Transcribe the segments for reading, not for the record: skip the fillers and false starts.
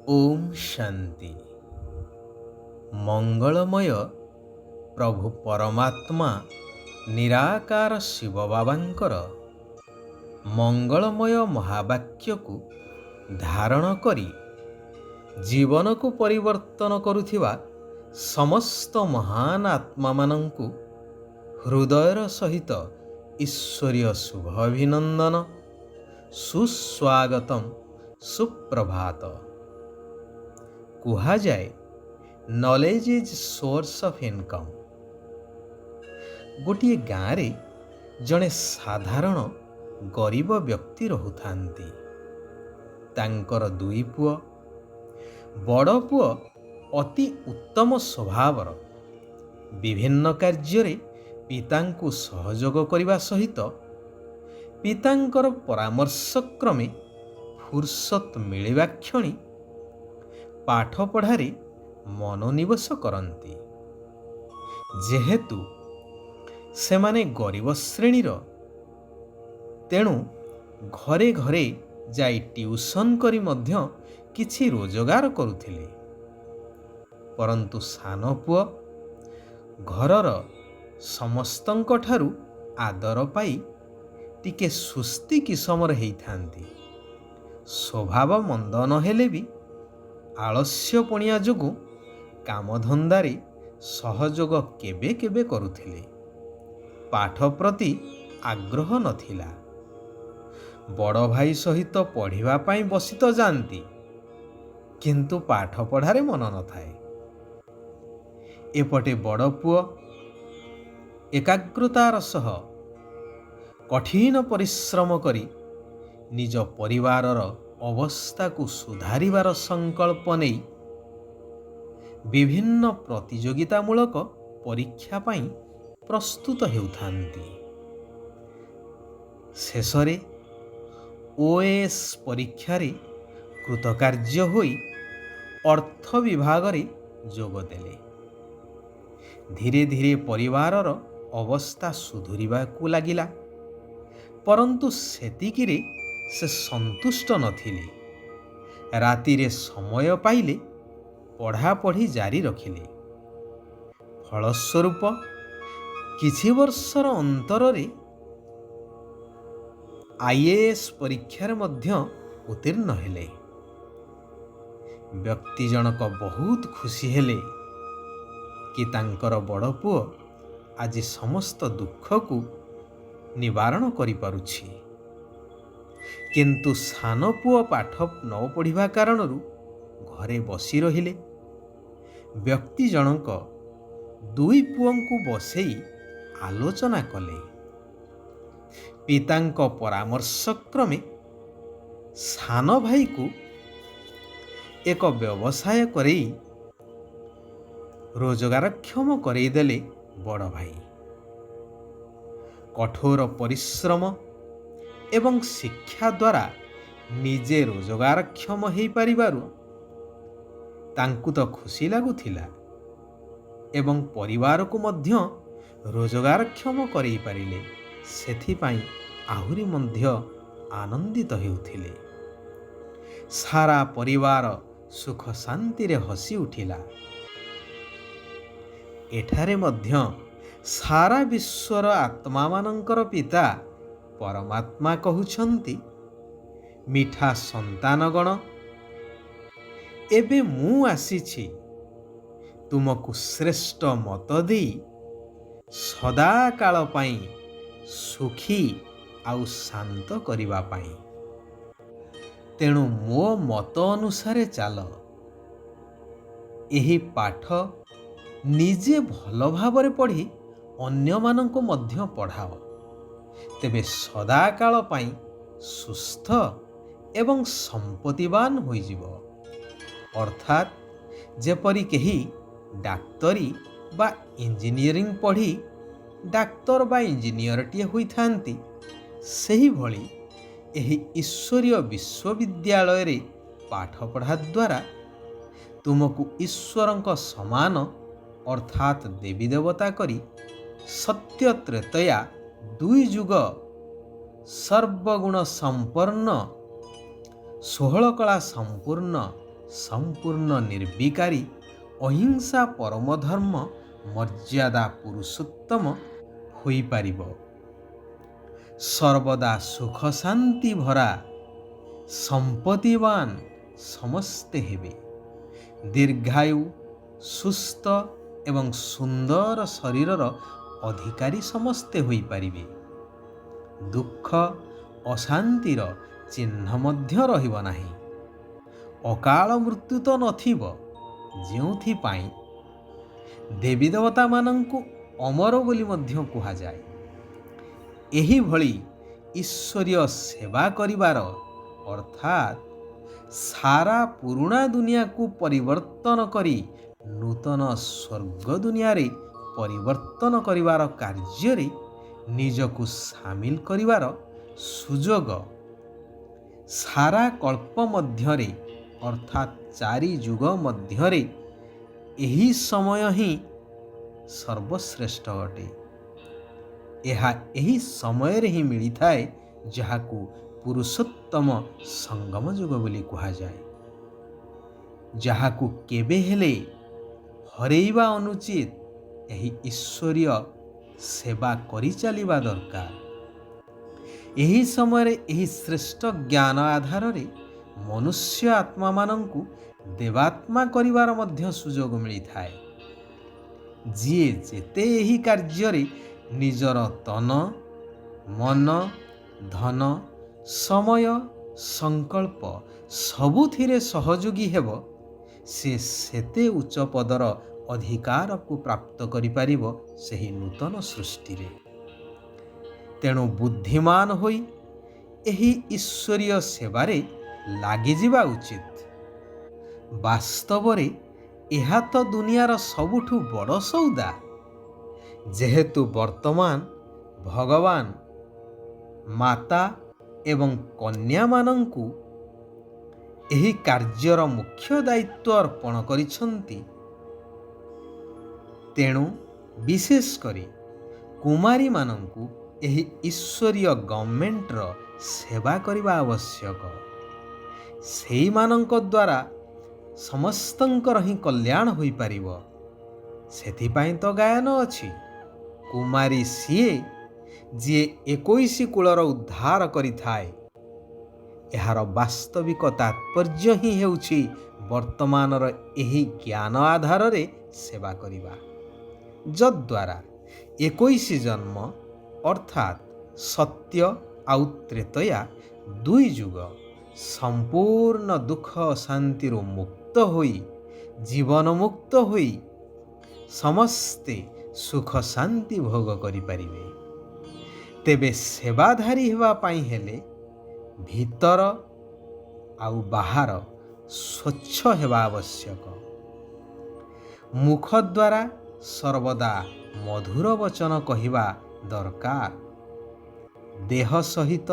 ओम शांति। मंगलमय प्रभु परमात्मा निराकार शिव बाबांकर मंगलमय महावाक्य को धारण करी जीवन को परिवर्तन करुथिबा समस्त महान आत्मा मानंकु हृदयर सहित ईश्वरीय शुभ अभिनंदन, सुस्वागतम, सुप्रभात। कुहा जाए knowledge is source of income. गोटे गाँव रे जड़े साधारण गरीब व्यक्ति रहुथांती। तांकर दुई पुओ। बड़ पुओ अति उत्तम स्वभावर, विभिन्न कार्य पितांकु सहयोग करने सहित पितांकर परामर्श क्रमे फुर्सत मिलिबा क्षणी पाठ पढ़ारे मनोनिवेश करती। जेहेतु सेमाने गरीब श्रेणीर, तेणु घरे घरे जाई ट्यूशन करी मध्य किछि रोजगार करुथिले। परंतु सान पुओ घरर समस्तंक ठारू आदर पाई टिके सुस्ती किसमर हेइथांती। स्वभाव मंद नहेले भी आलस्यपणिया जोगु कामधंदारे सहयोग केबे केबे करुथिले। पाठ प्रति आग्रह नथिला। बड़ भाई सहित पढ़िबा पाई बसी तो जानती, किंतु पाठ पढ़ारे मन न थाए। एपटे बड़ पुओ एकाग्रतार सह कठिन परिश्रम करी निज परिवारर अवस्था को सुधारिबार संकल्प नहीं विभिन्न प्रतियोगितामूलक परीक्षा पाई प्रस्तुत हेउथांती। शेषरे ओएस परीक्षारे कृतकार्य होई अर्थ विभाग रे जोग देले। धीरे धीरे परिवारर अवस्था सुधुरिबाकु लागिला, परंतु सेतिकिरे से संतुष्ट नथिले। रातिरे समय पाइले पढ़ापढ़ी जारी रखिले। फलस्वरूप किछि वर्षर अंतरे आईएएस परीक्षार मध्य उत्तीर्ण हेले। व्यक्ति जनक बहुत खुशी हेले कि तांकर बड़ पुओ आज समस्त दुख को निवारण करि पारुछि। किंतु सान पुओ पाठ न पढ़िबा कारणरू घरे बसी रहिले। व्यक्ति जनक दुई पुओंकु बसेई आलोचना कले। पितांक परामर्श क्रमे सान भाई को एक व्यवसाय करई रोजगारक्षम करई देले बड़ भाई। कठोर परिश्रम एवं शिक्षा द्वारा निजे रोजगारक्षम हो पारिबारु तांकु तो खुशी लागुथिला एवं परिवार को मध्य रोजगारक्षम करई पारिले। सेथिपाई आहुरी मध्य आनंदित हेउथिले। सारा परिवार सुख शांति रे हसी उठिला। एठारे मध्य सारा विश्वर आत्मा मानंकर पिता परमात्मा कहउछंती, मिठा संतानगण, एबे मु आसीछि तुमको श्रेष्ठ मत देई सदा काल पाई सुखी आउ शांत करिबा पाई। तेणु मो मत अनुसारे चाल। एही पाठ निजे भल भावरे पढ़ी अन्य मानंको मध्य पढ़ाओ। तेबे सदा काल पाई सुस्थ एवं संपत्तिवान होई जिवो। अर्थात जेपरि केही डाक्तरी बा इंजीनियरिंग पढ़ी डाक्तर बा इंजीनियर टिए होई थांती, सेही भली एही ईश्वरीय विश्वविद्यालय रे पाठ पढ़ा द्वारा तुमको ईश्वरंक समान अर्थात देवी देवता करी सत्य त्रेतया दुई जुग सर्वगुण संपन्न 16 कला संपूर्ण ସମ୍ପୂର୍ଣ୍ଣ ନିର୍ବିକାରୀ ଅହିଂସା ପରମଧର୍ମ ମର୍ଯ୍ୟାଦା ପୁରୁଷୋତ୍ତମ ହୋଇପାରିବ। ସର୍ବଦା ସୁଖ ଶାନ୍ତି ଭରା ସମ୍ପତ୍ତିବାନ ସମସ୍ତେ ହେବେ। ଦୀର୍ଘାୟୁ, ସୁସ୍ଥ ଏବଂ ସୁନ୍ଦର ଶରୀରର ଅଧିକାରୀ ସମସ୍ତେ ହୋଇପାରିବେ। ଦୁଃଖ ଅଶାନ୍ତିର ଚିହ୍ନ ମଧ୍ୟ ରହିବ ନାହିଁ। ଅକାଳ ମୃତ୍ୟୁ ତ ନଥିବ, ଯେଉଁଥିପାଇଁ ଦେବୀ ଦେବତାମାନଙ୍କୁ ଅମର ବୋଲି ମଧ୍ୟ କୁହାଯାଏ। ଏହିଭଳି ଈଶ୍ୱରୀୟ ସେବା କରିବାର ଅର୍ଥାତ୍ ସାରା ପୁରୁଣା ଦୁନିଆକୁ ପରିବର୍ତ୍ତନ କରି ନୂତନ ସ୍ୱର୍ଗ ଦୁନିଆରେ ପରିବର୍ତ୍ତନ କରିବାର କାର୍ଯ୍ୟରେ ନିଜକୁ ସାମିଲ କରିବାର ସୁଯୋଗ ସାରା କଳ୍ପ ମଧ୍ୟରେ ଅର୍ଥାତ୍ 4 ଯୁଗ ମଧ୍ୟରେ ଏହି ସମୟ ହିଁ ସର୍ବଶ୍ରେଷ୍ଠ ଅଟେ। ଏହା ଏହି ସମୟରେ ହିଁ ମିଳିଥାଏ, ଯାହାକୁ ପୁରୁଷୋତ୍ତମ ସଙ୍ଗମ ଯୁଗ ବୋଲି କୁହାଯାଏ। ଯାହାକୁ କେବେ ହେଲେ ହରେଇବା ଅନୁଚିତ। ଏହି ଈଶ୍ୱରୀୟ ସେବା କରିଚାଲିବା ଦରକାର। ଏହି ସମୟରେ ଏହି ଶ୍ରେଷ୍ଠ ଜ୍ଞାନ ଆଧାରରେ ମନୁଷ୍ୟ ଆତ୍ମାମାନଙ୍କୁ ଦେବାତ୍ମା କରିବାର ମଧ୍ୟ ସୁଯୋଗ ମିଳିଥାଏ। ଯିଏ ଯେତେ ଏହି କାର୍ଯ୍ୟରେ ନିଜର ତନ, ମନ, ଧନ, ସମୟ, ସଂକଳ୍ପ ସବୁଥିରେ ସହଯୋଗୀ ହେବ, ସେ ସେତେ ଉଚ୍ଚ ପଦର ଅଧିକାରକୁ ପ୍ରାପ୍ତ କରିପାରିବ ସେହି ନୂତନ ସୃଷ୍ଟିରେ। ତେଣୁ ବୁଦ୍ଧିମାନ ହୋଇ ଏହି ଈଶ୍ୱରୀୟ ସେବାରେ ଲାଗିଯିବା ଉଚିତ। ବାସ୍ତବରେ ଏହା ତ ଦୁନିଆର ସବୁଠୁ ବଡ଼ ସଉଦା। ଯେହେତୁ ବର୍ତ୍ତମାନ ଭଗବାନ ମାତା ଏବଂ କନ୍ୟାମାନଙ୍କୁ ଏହି କାର୍ଯ୍ୟର ମୁଖ୍ୟ ଦାୟିତ୍ୱ ଅର୍ପଣ କରିଛନ୍ତି, ତେଣୁ ବିଶେଷ କରି କୁମାରୀମାନଙ୍କୁ ଏହି ଈଶ୍ୱରୀୟ ଗଭର୍ଣ୍ଣମେଣ୍ଟର ସେବା କରିବା ଆବଶ୍ୟକ। ସେଇମାନଙ୍କ ଦ୍ୱାରା ସମସ୍ତଙ୍କର ହିଁ କଲ୍ୟାଣ ହୋଇପାରିବ। ସେଥିପାଇଁ ତ ଗାୟନ ଅଛି, କୁମାରୀ ସିଏ ଯିଏ 21 କୁଳର ଉଦ୍ଧାର କରିଥାଏ। ଏହାର ବାସ୍ତବିକ ତାତ୍ପର୍ଯ୍ୟ ହିଁ ହେଉଛି ବର୍ତ୍ତମାନର ଏହି ଜ୍ଞାନ ଆଧାରରେ ସେବା କରିବା, ଯଦ୍ୱାରା 21 ଜନ୍ମ ଅର୍ଥାତ୍ ସତ୍ୟ ଆଉ ତ୍ରେତୟା 2 ଯୁଗ ସମ୍ପୂର୍ଣ୍ଣ ଦୁଃଖ ଶାନ୍ତିରୁ ମୁକ୍ତ ହୋଇ ଜୀବନମୁକ୍ତ ହୋଇ ସମସ୍ତେ ସୁଖ ଶାନ୍ତି ଭୋଗ କରିପାରିବେ। ତେବେ ସେବାଧାରୀ ହେବା ପାଇଁ ହେଲେ ଭିତର ଆଉ ବାହାର ସ୍ୱଚ୍ଛ ହେବା ଆବଶ୍ୟକ। ମୁଖ ଦ୍ୱାରା ସର୍ବଦା ମଧୁର ବଚନ କହିବା ଦରକାର। ଦେହ ସହିତ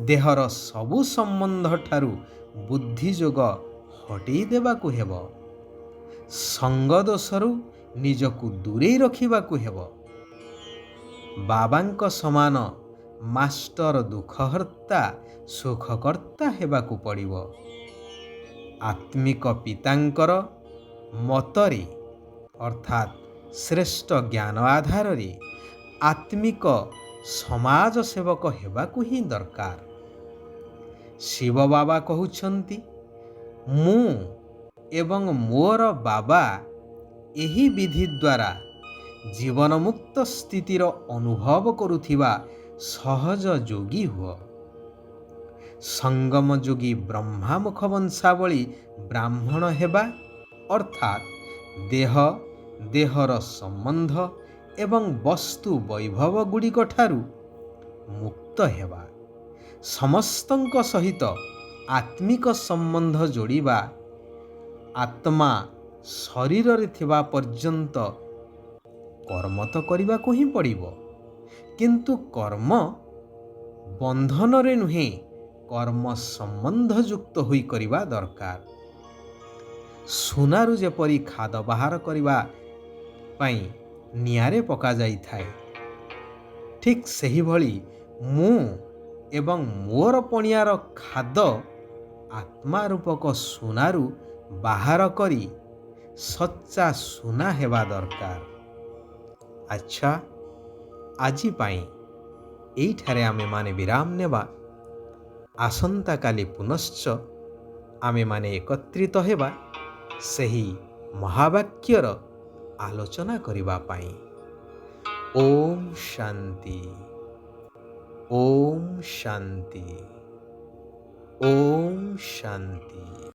ଦେହର ସବୁ ସମ୍ବନ୍ଧଠାରୁ ବୁଦ୍ଧିଯୋଗ ହଟେଇ ଦେବାକୁ ହେବ। ସଙ୍ଗ ଦୋଷରୁ ନିଜକୁ ଦୂରେଇ ରଖିବାକୁ ହେବ। ବାବାଙ୍କ ସମାନ ମାଷ୍ଟର ଦୁଃଖହର୍ତ୍ତା ସୁଖକର୍ତ୍ତା ହେବାକୁ ପଡ଼ିବ। ଆତ୍ମିକ ପିତାଙ୍କର ମତରେ ଅର୍ଥାତ୍ ଶ୍ରେଷ୍ଠ ଜ୍ଞାନ ଆଧାରରେ ଆତ୍ମିକ ସମାଜ ସେବକ ହେବାକୁ ହିଁ ଦରକାର। ଶିବ ବାବା କହୁଛନ୍ତି, ମୁଁ ଏବଂ ମୋର ବାବା ଏହି ବିଧି ଦ୍ୱାରା ଜୀବନମୁକ୍ତ ସ୍ଥିତିର ଅନୁଭବ କରୁଥିବା ସହଜ ଯୋଗୀ ହୁଅ। ସଙ୍ଗମ ଯୋଗୀ ବ୍ରହ୍ମାମୁଖ ବଂଶାବଳୀ ବ୍ରାହ୍ମଣ ହେବା ଅର୍ଥାତ୍ ଦେହ, ଦେହର ସମ୍ବନ୍ଧ ଏବଂ ବସ୍ତୁ ବୈଭବ ଗୁଡ଼ିକ ଠାରୁ ମୁକ୍ତ ହେବା। ସମସ୍ତଙ୍କ ସହିତ ଆତ୍ମିକ ସମ୍ବନ୍ଧ ଯୋଡ଼ିବା। ଆତ୍ମା ଶରୀରରେ ଥିବା ପର୍ଯ୍ୟନ୍ତ କର୍ମ ତ କରିବାକୁ ହିଁ ପଡ଼ିବ, କିନ୍ତୁ କର୍ମ ବନ୍ଧନରେ ନୁହେଁ, କର୍ମ ସମ୍ବନ୍ଧଯୁକ୍ତ ହୋଇ କରିବା ଦରକାର। ସୁନାରୁ ଯେପରି ଖାଦ ବାହାର କରିବା ପାଇଁ ନିଆଁରେ ପକାଯାଇଥାଏ, ଠିକ୍ ସେହିଭଳି ମୁଁ ଏବଂ ମୋର ପଣିଆର ଖାଦ ଆତ୍ମା ରୂପକ ସୁନାରୁ ବାହାର କରି ସଚ୍ଚା ସୁନା ହେବା ଦରକାର। ଆଚ୍ଛା, ଆଜି ପାଇଁ ଏଇଠାରେ ଆମେମାନେ ବିରାମ ନେବା। ଆସନ୍ତାକାଲି ପୁନଶ୍ଚ ଆମେମାନେ ଏକତ୍ରିତ ହେବା ସେହି ମହାବାକ୍ୟର ଆଲୋଚନା କରିବା ପାଇଁ। ଓମ୍ ଶାନ୍ତି, ଓମ୍ ଶାନ୍ତି, ଓମ୍ ଶାନ୍ତି।